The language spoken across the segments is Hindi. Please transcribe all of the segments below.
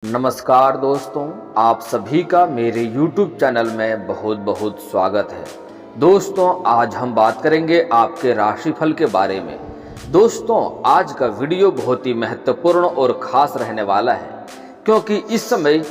नमस्कार दोस्तों, आप सभी का मेरे YouTube चैनल में बहुत बहुत स्वागत है। दोस्तों, आज हम बात करेंगे आपके राशिफल के बारे में। दोस्तों, आज का वीडियो बहुत ही महत्वपूर्ण और ख़ास रहने वाला है, क्योंकि इस समय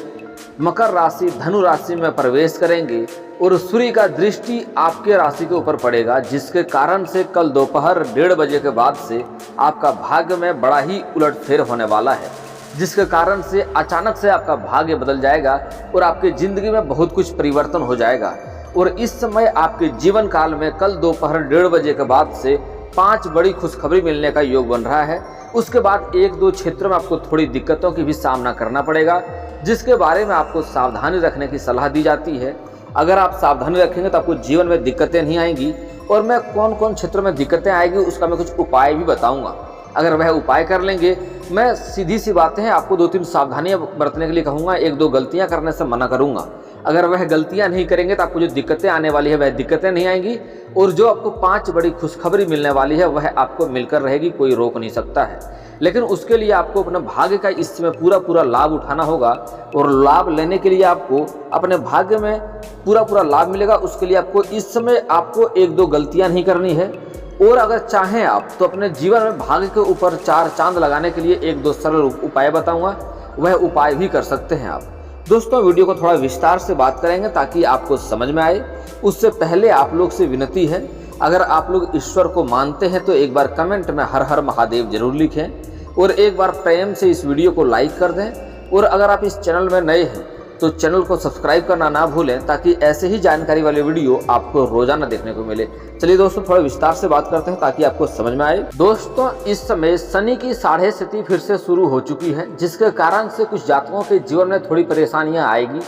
मकर राशि धनु राशि में प्रवेश करेंगे और सूर्य का दृष्टि आपके राशि के ऊपर पड़ेगा, जिसके कारण से कल दोपहर 1:30 बजे के बाद से आपका भाग्य में बड़ा ही उलटफेर होने वाला है, जिसके कारण से अचानक से आपका भाग्य बदल जाएगा और आपकी ज़िंदगी में बहुत कुछ परिवर्तन हो जाएगा। और इस समय आपके जीवन काल में कल दोपहर 1:30 बजे के बाद से 5 बड़ी खुशखबरी मिलने का योग बन रहा है। उसके बाद 1-2 क्षेत्रों में आपको थोड़ी दिक्कतों की भी सामना करना पड़ेगा, जिसके बारे में आपको सावधानी रखने की सलाह दी जाती है। अगर आप सावधानी रखेंगे तो आपको जीवन में दिक्कतें नहीं आएंगी। और मैं कौन कौन क्षेत्रों में दिक्कतें आएगी उसका मैं कुछ उपाय भी बताऊँगा। अगर वह उपाय कर लेंगे, मैं सीधी सी बातें हैं, आपको 2-3 सावधानियां बरतने के लिए कहूँगा, 1-2 गलतियां करने से मना करूँगा। अगर वह गलतियां नहीं करेंगे तो आपको जो दिक्कतें आने वाली है वह दिक्कतें नहीं आएंगी, और जो आपको 5 बड़ी खुशखबरी मिलने वाली है वह आपको मिलकर रहेगी, कोई रोक नहीं सकता है। लेकिन उसके लिए आपको अपने भाग्य का इस समय पूरा लाभ उठाना होगा, और लाभ लेने के लिए आपको अपने भाग्य में पूरा लाभ मिलेगा। उसके लिए आपको इस समय आपको 1-2 गलतियाँ नहीं करनी है। और अगर चाहें आप तो अपने जीवन में भाग्य के ऊपर 4 चांद लगाने के लिए 1-2 सरल उपाय बताऊंगा, वह उपाय भी कर सकते हैं आप। दोस्तों, वीडियो को थोड़ा विस्तार से बात करेंगे ताकि आपको समझ में आए। उससे पहले आप लोग से विनती है, अगर आप लोग ईश्वर को मानते हैं तो एक बार कमेंट में हर हर महादेव जरूर लिखें, और एक बार प्रेम से इस वीडियो को लाइक कर दें। और अगर आप इस चैनल में नए हैं तो चैनल को सब्सक्राइब करना ना भूलें, ताकि ऐसे ही जानकारी वाले वीडियो आपको रोजाना देखने को मिले। चलिए दोस्तों, थोड़ा विस्तार से बात करते हैं ताकि आपको समझ में आए। दोस्तों, इस समय शनि की 6.5 स्थिति फिर से शुरू हो चुकी है, जिसके कारण से कुछ जातकों के जीवन में थोड़ी परेशानियां आएगी।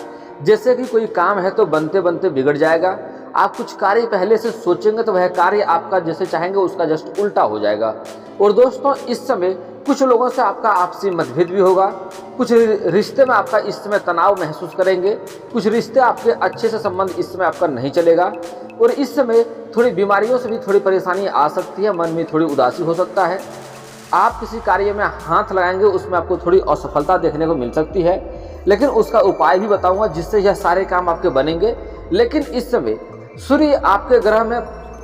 जैसे कि कोई काम है तो बनते बनते बिगड़ जाएगा। आप कुछ कार्य पहले से सोचेंगे तो वह कार्य आपका जैसे चाहेंगे उसका जस्ट उल्टा हो जाएगा। और दोस्तों, इस समय कुछ लोगों से आपका आपसी मतभेद भी होगा। कुछ रिश्ते में आपका इस समय तनाव महसूस करेंगे। कुछ रिश्ते आपके अच्छे से संबंध इस समय आपका नहीं चलेगा। और इस समय थोड़ी बीमारियों से भी थोड़ी परेशानी आ सकती है, मन में थोड़ी उदासी हो सकता है। आप किसी कार्य में हाथ लगाएंगे उसमें आपको थोड़ी असफलता देखने को मिल सकती है, लेकिन उसका उपाय भी बताऊंगा जिससे यह सारे काम आपके बनेंगे। लेकिन इस समय सूर्य आपके ग्रह में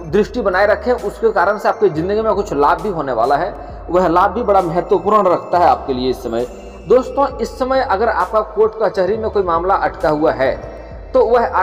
दृष्टि बनाए रखें, उसके कारण से आपकी ज़िंदगी में कुछ लाभ भी होने वाला है। वह लाभ भी बड़ा महत्वपूर्ण रखता है आपके लिए इस समय। दोस्तों, इस समय अगर आपका कोर्ट कचहरी में कोई मामला अटका हुआ है तो वह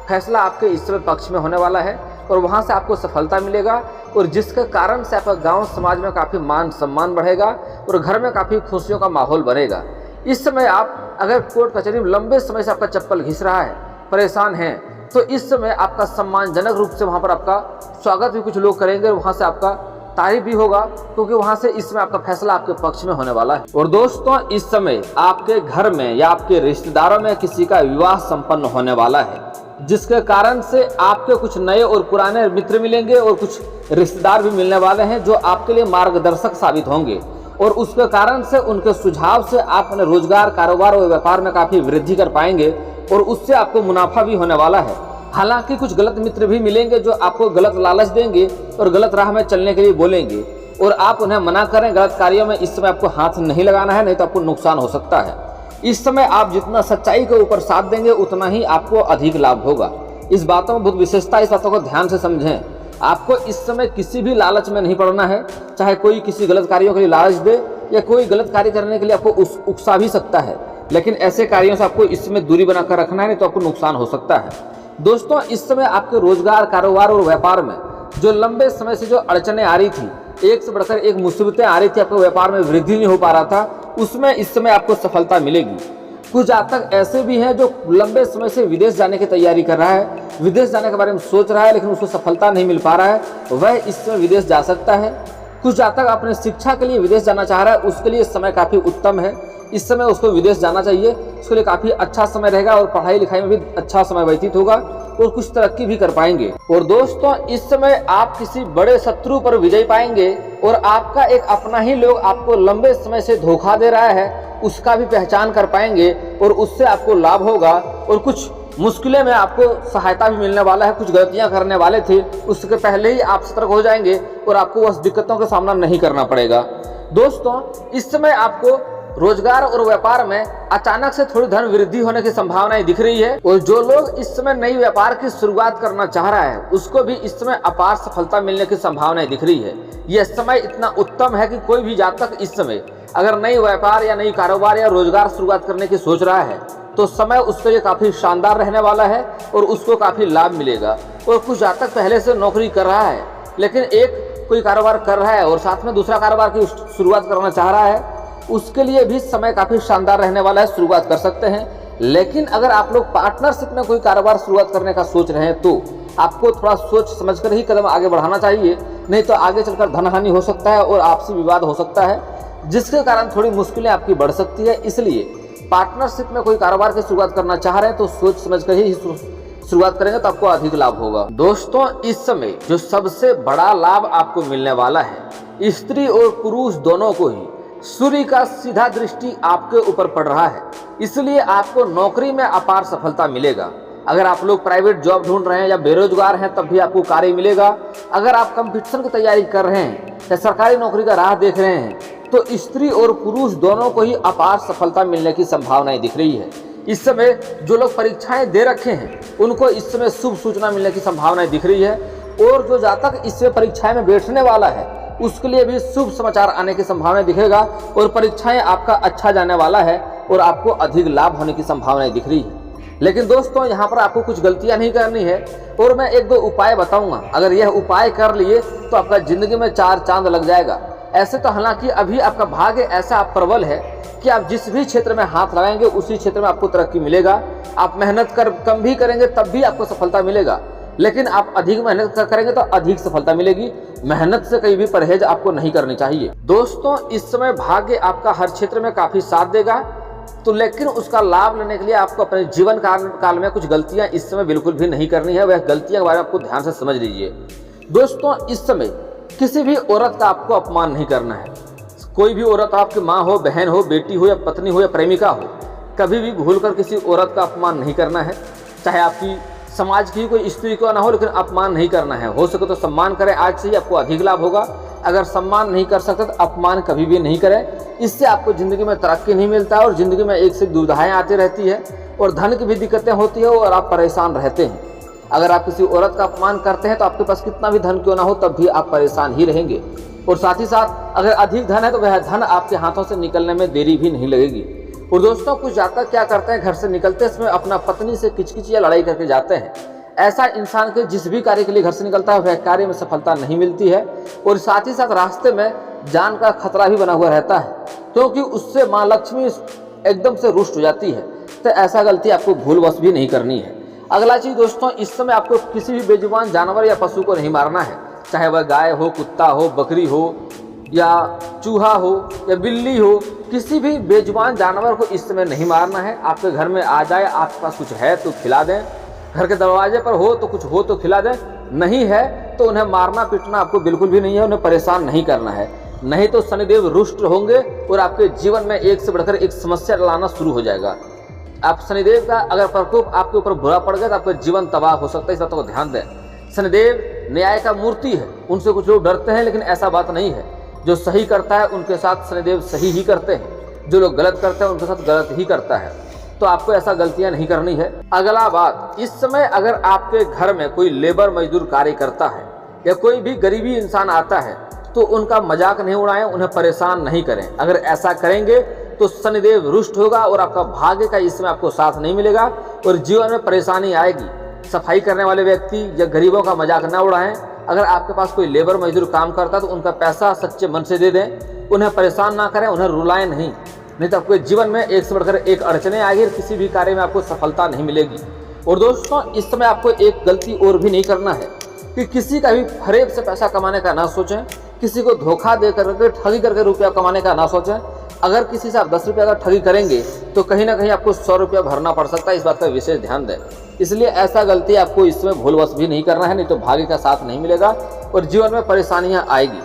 फैसला आपके इस समय पक्ष में होने वाला है, और वहां से आपको सफलता मिलेगा, और जिसके कारण से आपका गांव समाज में काफ़ी मान सम्मान बढ़ेगा और घर में काफ़ी खुशियों का माहौल बनेगा। इस समय आप अगर कोर्ट कचहरी में लंबे समय से आपका चप्पल घिस रहा है, परेशान हैं, तो इस समय आपका सम्मानजनक रूप से वहाँ पर आपका स्वागत भी कुछ लोग करेंगे, और वहाँ से आपका तारीफ भी होगा, क्योंकि वहाँ से इस समय आपका फैसला आपके पक्ष में होने वाला है। और दोस्तों, इस समय आपके घर में या आपके रिश्तेदारों में किसी का विवाह संपन्न होने वाला है, जिसके कारण से आपके कुछ नए और पुराने मित्र मिलेंगे, और कुछ रिश्तेदार भी मिलने वाले हैं जो आपके लिए मार्गदर्शक साबित होंगे। और उसके कारण से उनके सुझाव से आप अपने रोजगार, कारोबार और व्यापार में काफ़ी वृद्धि कर पाएंगे, और उससे आपको मुनाफा भी होने वाला है। हालांकि कुछ गलत मित्र भी मिलेंगे जो आपको गलत लालच देंगे और गलत राह में चलने के लिए बोलेंगे, और आप उन्हें मना करें। गलत कार्यों में इस समय आपको हाथ नहीं लगाना है, नहीं तो आपको नुकसान हो सकता है। इस समय आप जितना सच्चाई के ऊपर साथ देंगे उतना ही आपको अधिक लाभ होगा। इस बातों में बहुत विशेषता, इस बातों को ध्यान से समझें। आपको इस समय किसी भी लालच में नहीं पड़ना है, चाहे कोई किसी गलत कार्यों के लिए लालच दे या कोई गलत कार्य करने के लिए आपको उकसा भी सकता है, लेकिन ऐसे कार्यों से आपको इस समय दूरी बनाकर रखना है, नहीं तो आपको नुकसान हो सकता है। दोस्तों, इस समय आपके रोजगार, कारोबार और व्यापार में जो लंबे समय से जो अड़चनें आ रही थी, एक से बढ़कर एक मुसीबतें आ रही थी, आपके व्यापार में वृद्धि नहीं हो पा रहा था, उसमें इस समय आपको सफलता मिलेगी। कुछ जातक ऐसे भी हैं जो लंबे समय से विदेश जाने की तैयारी कर रहा है, विदेश जाने के बारे में सोच रहा है, लेकिन उसको सफलता नहीं मिल पा रहा है, वह इस समय विदेश जा सकता है। कुछ जातक अपने शिक्षा के लिए विदेश जाना चाह रहा है, उसके लिए समय काफ़ी उत्तम है। इस समय उसको विदेश जाना चाहिए, उसके लिए काफ़ी अच्छा समय रहेगा, और पढ़ाई लिखाई में भी अच्छा समय व्यतीत होगा, और कुछ तरक्की भी कर पाएंगे। और दोस्तों, इस समय आप किसी बड़े शत्रु पर विजय पाएंगे, और आपका एक अपना ही लोग आपको लंबे समय से धोखा दे रहा है उसका भी पहचान कर पाएंगे, और उससे आपको लाभ होगा। और कुछ मुश्किलें में आपको सहायता भी मिलने वाला है। कुछ गलतियां करने वाले थे, उसके पहले ही आप सतर्क हो जाएंगे और आपको उस दिक्कतों का सामना नहीं करना पड़ेगा। दोस्तों, इस समय आपको रोजगार और व्यापार में अचानक से थोड़ी धन वृद्धि होने की संभावनाएं दिख रही है और जो लोग इस समय नई व्यापार की शुरुआत करना चाह रहा है उसको भी इस समय अपार सफलता मिलने की संभावनाएं दिख रही है। यह समय इतना उत्तम है कि कोई भी जातक इस समय अगर नई व्यापार या नई कारोबार या रोजगार शुरुआत करने की सोच रहा है तो समय उसके लिए काफी शानदार रहने वाला है और उसको काफी लाभ मिलेगा। और कुछ जातक पहले से नौकरी कर रहा है लेकिन एक कोई कारोबार कर रहा है और साथ में दूसरा कारोबार की शुरुआत करना चाह रहा है, उसके लिए भी समय काफी शानदार रहने वाला है, शुरुआत कर सकते हैं। लेकिन अगर आप लोग पार्टनरशिप में कोई कारोबार शुरुआत करने का सोच रहे हैं तो आपको थोड़ा सोच समझकर ही कदम आगे बढ़ाना चाहिए, नहीं तो आगे चलकर धन हानि हो सकता है और आपसी विवाद हो सकता है जिसके कारण थोड़ी मुश्किलें आपकी बढ़ सकती है। इसलिए पार्टनरशिप में कोई कारोबार की शुरुआत करना चाह रहे हैं तो सोच समझकर ही शुरुआत करेंगे तो आपको अधिक लाभ होगा। दोस्तों इस समय जो सबसे बड़ा लाभ आपको मिलने वाला है, स्त्री और पुरुष दोनों को ही सूर्य का सीधा दृष्टि आपके ऊपर पड़ रहा है, इसलिए आपको नौकरी में अपार सफलता मिलेगा। अगर आप लोग प्राइवेट जॉब ढूंढ रहे हैं या बेरोजगार हैं तब भी आपको कार्य मिलेगा। अगर आप कंपटीशन की तैयारी कर रहे हैं या सरकारी नौकरी का राह देख रहे हैं तो स्त्री और पुरुष दोनों को ही अपार सफलता मिलने की संभावनाएं दिख रही है। इस समय जो लोग परीक्षाएं दे रखे हैं उनको इस समय शुभ सूचना मिलने की संभावनाएं दिख रही है और जो जातक इस समय परीक्षाएं में बैठने वाला है उसके लिए भी शुभ समाचार आने की संभावना दिखेगा और परीक्षाएं आपका अच्छा जाने वाला है और आपको अधिक लाभ होने की संभावनाएं दिख रही है। लेकिन दोस्तों यहाँ पर आपको कुछ गलतियां नहीं करनी है और मैं एक दो उपाय बताऊंगा। अगर यह उपाय कर लिए तो आपका जिंदगी में चार चांद लग जाएगा। ऐसे तो हालांकि अभी आपका भाग्य ऐसा प्रबल है कि आप जिस भी क्षेत्र में हाथ लगाएंगे उसी क्षेत्र में आपको तरक्की मिलेगा। आप मेहनत कम भी करेंगे तब भी आपको सफलता मिलेगा, लेकिन आप अधिक मेहनत करेंगे तो अधिक सफलता मिलेगी। मेहनत से कहीं भी परहेज आपको नहीं करनी चाहिए। दोस्तों इस समय भाग्य आपका हर क्षेत्र में काफी साथ देगा, तो लेकिन उसका लाभ लेने के लिए आपको अपने जीवन काल में कुछ गलतियां इस समय बिल्कुल भी नहीं करनी है। वह गलतियां के बारे में आपको ध्यान से समझ लीजिए। दोस्तों इस समय किसी भी औरत का आपको अपमान नहीं करना है। कोई भी औरत, आपकी माँ हो, बहन हो, बेटी हो या पत्नी हो या प्रेमिका हो, कभी भी भूलकर किसी औरत का अपमान नहीं करना है। चाहे आपकी समाज की कोई स्त्री क्यों ना हो, लेकिन अपमान नहीं करना है। हो सके तो सम्मान करें, आज से ही आपको अधिक लाभ होगा। अगर सम्मान नहीं कर सकते तो अपमान कभी भी नहीं करें, इससे आपको जिंदगी में तरक्की नहीं मिलता है और जिंदगी में एक से दुविधाएं आती रहती है और धन की भी दिक्कतें होती है और आप परेशान रहते हैं। अगर आप किसी औरत का अपमान करते हैं तो आपके पास कितना भी धन क्यों ना हो तब भी आप परेशान ही रहेंगे और साथ ही साथ अगर अधिक धन है तो वह धन आपके हाथों से निकलने में देरी भी नहीं लगेगी। और दोस्तों कुछ जातक क्या करते हैं, घर से निकलते समय अपना पत्नी से किचकिच या लड़ाई करके जाते हैं। ऐसा इंसान के जिस भी कार्य के लिए घर से निकलता है वह कार्य में सफलता नहीं मिलती है और साथ ही साथ रास्ते में जान का खतरा भी बना हुआ रहता है, क्योंकि उससे माँ लक्ष्मी एकदम से रुष्ट हो जाती है। तो ऐसा गलती आपको भूलवश भी नहीं करनी है। अगला चीज दोस्तों, इस समय आपको किसी भी बेजुबान जानवर या पशु को नहीं मारना है, चाहे वह गाय हो, कुत्ता हो, बकरी हो या चूहा हो या बिल्ली हो। किसी भी बेजुबान जानवर को इस समय नहीं मारना है। आपके घर में आ जाए, आपके पास कुछ है तो खिला दें, घर के दरवाजे पर हो तो कुछ हो तो खिला दें, नहीं है तो उन्हें मारना पीटना आपको बिल्कुल भी नहीं है, उन्हें परेशान नहीं करना है, नहीं तो शनिदेव रुष्ट होंगे और आपके जीवन में एक से बढ़कर एक समस्या लाना शुरू हो जाएगा। आप शनिदेव का अगर प्रकोप आपके ऊपर बुरा पड़ गया तो आपका जीवन तबाह हो सकता है, इस बात को ध्यान दें। शनिदेव न्याय का मूर्ति है, उनसे कुछ लोग डरते हैं लेकिन ऐसा बात नहीं है। जो सही करता है उनके साथ शनिदेव सही ही करते हैं, जो लोग गलत करते हैं उनके साथ गलत ही करता है। तो आपको ऐसा गलतियां नहीं करनी है। अगला बात, इस समय अगर आपके घर में कोई लेबर मजदूर कार्य करता है या कोई भी गरीबी इंसान आता है तो उनका मजाक नहीं उड़ाएं, उन्हें परेशान नहीं करें। अगर ऐसा करेंगे तो शनिदेव रुष्ट होगा और आपका भाग्य का इसमें आपको साथ नहीं मिलेगा और जीवन में परेशानी आएगी। सफाई करने वाले व्यक्ति या गरीबों का मजाक न उड़ाएं। अगर आपके पास कोई लेबर मजदूर काम करता है तो उनका पैसा सच्चे मन से दे दें, उन्हें परेशान ना करें, उन्हें रुलाएं नहीं तो आपके जीवन में एक से बढ़कर एक अड़चने आएगी और किसी भी कार्य में आपको सफलता नहीं मिलेगी। और दोस्तों इस समय आपको एक गलती और भी नहीं करना है कि किसी का भी फरेब से पैसा कमाने का ना सोचें, किसी को धोखा दे करके ठगी करके रुपया कमाने का ना सोचें। अगर किसी से आप 10 रुपये का ठगी करेंगे तो कहीं ना कहीं आपको 100 रुपया भरना पड़ सकता है, इस बात का विशेष ध्यान दें। इसलिए ऐसा गलती आपको इसमें भूलवश भी नहीं करना है, नहीं तो भाग्य का साथ नहीं मिलेगा और जीवन में परेशानियां आएगी।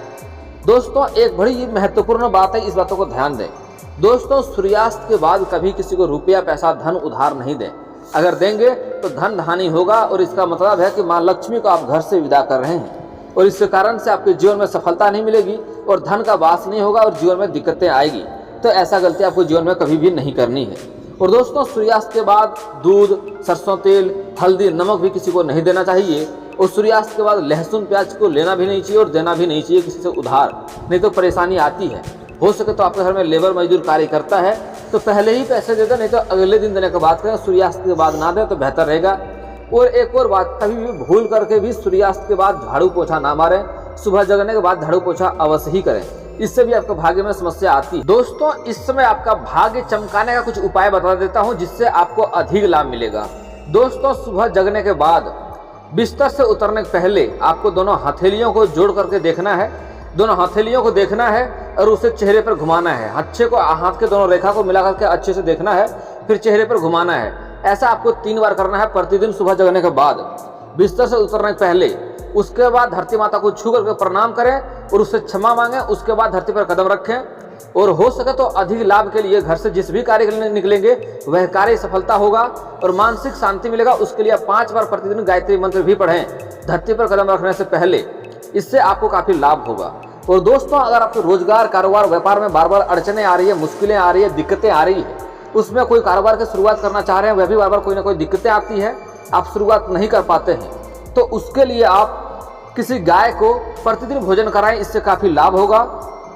दोस्तों एक बड़ी महत्वपूर्ण बात है, इस बातों को ध्यान दें। दोस्तों सूर्यास्त के बाद कभी किसी को रुपया पैसा धन उधार नहीं दें। अगर देंगे तो धन हानि होगा और इसका मतलब है कि माँ लक्ष्मी को आप घर से विदा कर रहे हैं और इसके कारण से आपके जीवन में सफलता नहीं मिलेगी और धन का वास नहीं होगा और जीवन में दिक्कतें आएगी। तो ऐसा गलती आपको जीवन में कभी भी नहीं करनी है। और दोस्तों, सूर्यास्त के बाद दूध, सरसों तेल, हल्दी, नमक भी किसी को नहीं देना चाहिए। और सूर्यास्त के बाद लहसुन प्याज को लेना भी नहीं चाहिए और देना भी नहीं चाहिए किसी से उधार, नहीं तो परेशानी आती है। हो सके तो आपके घर में लेबर मजदूर कार्य करता है तो पहले ही पैसे दे दें, नहीं तो अगले दिन देने की बात करें। सूर्यास्त के बाद ना दें तो बेहतर रहेगा। और एक और बात, कभी भी भूल करके भी सूर्यास्त के बाद झाड़ू पोछा ना मारें। सुबह जगने के बाद झाड़ू पोछा अवश्य ही करें, इससे भी आपके भाग्य में समस्या आती है। दोस्तों, इस समय आपका भाग्य चमकाने का कुछ उपाय बता देता हूं जिससे आपको अधिक लाभ मिलेगा। दोस्तों, सुबह जगने के बाद बिस्तर से उतरने के पहले आपको दोनों हथेलियों को जोड़ करके देखना है। दोनों हथेलियों को देखना है और उसे चेहरे पर घुमाना है। अच्छे को हाथ के दोनों रेखा को मिला करके अच्छे से देखना है, फिर चेहरे पर घुमाना है। ऐसा आपको 3 बार करना है प्रतिदिन सुबह जगने के बाद, बिस्तर से उतरने के पहले। उसके बाद धरती माता को छू करके प्रणाम करें और उससे क्षमा मांगें। उसके बाद धरती पर कदम रखें और हो सके तो अधिक लाभ के लिए घर से जिस भी कार्य के लिए निकलेंगे वह कार्य सफलता होगा और मानसिक शांति मिलेगा। उसके लिए आप 5 बार प्रतिदिन गायत्री मंत्र भी पढ़ें धरती पर कदम रखने से पहले, इससे आपको काफी लाभ होगा। और दोस्तों, अगर आपके रोजगार, कारोबार, व्यापार में बार बार अड़चने आ रही है, मुश्किलें आ रही है, दिक्कतें आ रही है, उसमें कोई कारोबार की शुरुआत करना चाह रहे हैं, वह भी बार बार कोई ना कोई दिक्कतें आती है, आप शुरुआत नहीं कर पाते हैं, तो उसके लिए आप किसी गाय को प्रतिदिन भोजन कराएं, इससे काफी लाभ होगा।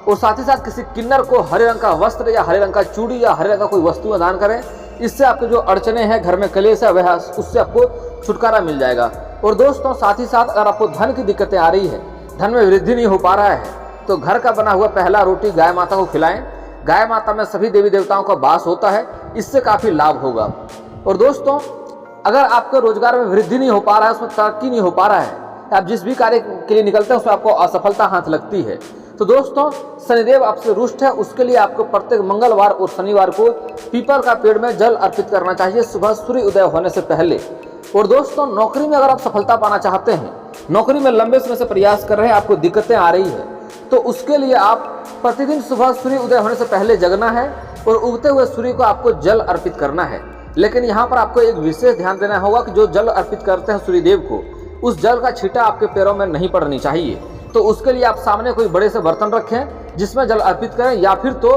और साथ ही साथ किसी किन्नर को हरे रंग का वस्त्र या हरे रंग का चूड़ी या हरे रंग का कोई वस्तु दान करें, इससे आपके जो अड़चने हैं, घर में कलेश है, वह उससे आपको छुटकारा मिल जाएगा। और दोस्तों, साथ ही साथ अगर आपको धन की दिक्कतें आ रही है, धन में वृद्धि नहीं हो पा रहा है, तो घर का बना हुआ पहला रोटी गाय माता को खिलाएं। गाय माता में सभी देवी देवताओं का वास होता है, इससे काफी लाभ होगा। और दोस्तों, अगर आपके रोजगार में वृद्धि नहीं हो पा रहा है, उसमें तरक्की नहीं हो पा रहा है, आप जिस भी कार्य के लिए निकलते हैं उसमें आपको असफलता हाथ लगती है, तो दोस्तों शनिदेव आपसे रुष्ट है। उसके लिए आपको प्रत्येक मंगलवार और शनिवार को पीपल का पेड़ में जल अर्पित करना चाहिए सुबह सूर्य उदय होने से पहले। और दोस्तों, नौकरी में अगर आप सफलता पाना चाहते हैं, नौकरी में लंबे समय से प्रयास कर रहे हैं, आपको दिक्कतें आ रही है, तो उसके लिए आप प्रतिदिन सुबह सूर्य उदय होने से पहले जगना है और उगते हुए सूर्य को आपको जल अर्पित करना है। लेकिन यहाँ पर आपको एक विशेष ध्यान देना होगा कि जो जल अर्पित करते हैं सूर्यदेव को, उस जल का छींटा आपके पैरों में नहीं पड़नी चाहिए। तो उसके लिए आप सामने कोई बड़े से बर्तन रखें जिसमें जल अर्पित करें, या फिर तो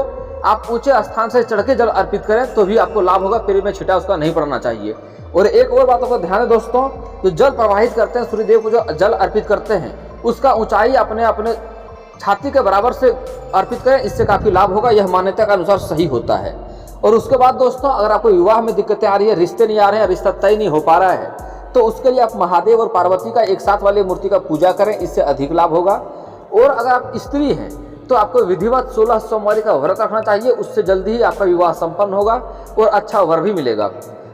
आप ऊंचे स्थान से चढ़ के जल अर्पित करें तो भी आपको लाभ होगा। पैर में छींटा उसका नहीं पड़ना चाहिए। और एक और बातों को ध्यान है दोस्तों, जो जल प्रवाहित करते हैं सूर्यदेव को, जो जल अर्पित करते हैं, उसका ऊंचाई अपने अपने छाती के बराबर से अर्पित करें, इससे काफी लाभ होगा। यह मान्यता के अनुसार सही होता है। और उसके बाद दोस्तों, अगर आपको विवाह में दिक्कतें आ रही है, रिश्ते नहीं आ रहे हैं, रिश्ता तय नहीं हो पा रहा है, तो उसके लिए आप महादेव और पार्वती का एक साथ वाली मूर्ति का पूजा करें, इससे अधिक लाभ होगा। और अगर आप स्त्री हैं तो आपको विधिवत 16 सोमवारी का व्रत रखना चाहिए, उससे जल्दी ही आपका विवाह संपन्न होगा और अच्छा वर भी मिलेगा।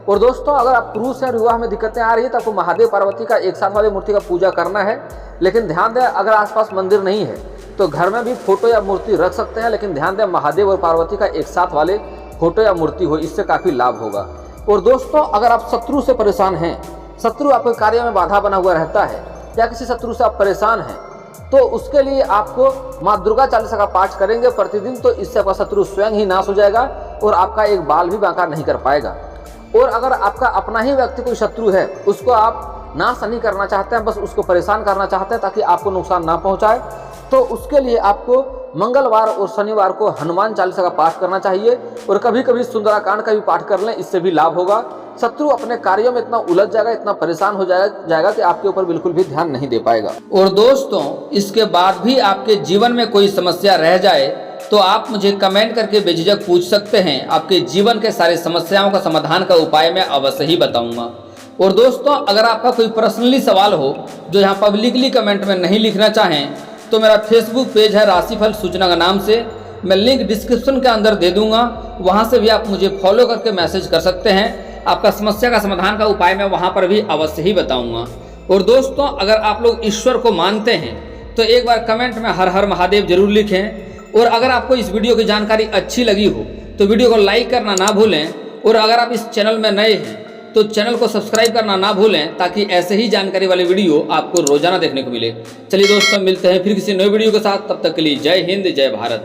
और दोस्तों, अगर आप पुरुष हैं, विवाह में दिक्कतें आ रही है, तो आपको महादेव पार्वती का एक साथ वाली मूर्ति का पूजा करना है। लेकिन ध्यान दें, अगर आसपास मंदिर नहीं है तो घर में भी फोटो या मूर्ति रख सकते हैं, लेकिन ध्यान दें महादेव और पार्वती का एक साथ वाले फोटो या मूर्ति हो, इससे काफी लाभ होगा। और दोस्तों, अगर आप शत्रु से परेशान हैं, शत्रु आपके कार्य में बाधा बना हुआ रहता है, या किसी शत्रु से आप परेशान हैं, तो उसके लिए आपको माँ दुर्गा चालीसा का पाठ करेंगे प्रतिदिन, तो इससे आपका शत्रु स्वयं ही नाश हो जाएगा और आपका एक बाल भी बांका नहीं कर पाएगा। और अगर आपका अपना ही व्यक्ति कोई शत्रु है, उसको आप नाश नहीं करना चाहते हैं, बस उसको परेशान करना चाहते हैं ताकि आपको नुकसान ना पहुंचाए, तो उसके लिए आपको मंगलवार और शनिवार को हनुमान चालीसा का पाठ करना चाहिए। और कभी कभी सुंदराकांड का भी पाठ कर लें, इससे भी लाभ होगा। शत्रु अपने कार्यों में इतना उलझ जाएगा, इतना परेशान हो जाएगा कि आपके ऊपर बिल्कुल भी ध्यान नहीं दे पाएगा। और दोस्तों, इसके बाद भी आपके जीवन में कोई समस्या रह जाए तो आप मुझे कमेंट करके बेझिझक पूछ सकते हैं। आपके जीवन के सारे समस्याओं का समाधान का उपाय मैं अवश्य ही बताऊंगा। और दोस्तों, अगर आपका कोई पर्सनली सवाल हो जो यहाँ पब्लिकली कमेंट में नहीं लिखना चाहें, तो मेरा फेसबुक पेज है राशिफल सूचना के नाम से, मैं लिंक डिस्क्रिप्शन के अंदर दे दूंगा, वहां से भी आप मुझे फॉलो करके मैसेज कर सकते हैं। आपका समस्या का समाधान का उपाय मैं वहां पर भी अवश्य ही बताऊंगा। और दोस्तों, अगर आप लोग ईश्वर को मानते हैं तो एक बार कमेंट में हर हर महादेव जरूर लिखें। और अगर आपको इस वीडियो की जानकारी अच्छी लगी हो तो वीडियो को लाइक करना ना भूलें। और अगर आप इस चैनल में नए हैं तो चैनल को सब्सक्राइब करना ना भूलें, ताकि ऐसे ही जानकारी वाले वीडियो आपको रोजाना देखने को मिले। चलिए दोस्तों, मिलते हैं फिर किसी नए वीडियो के साथ। तब तक के लिए जय हिंद, जय भारत।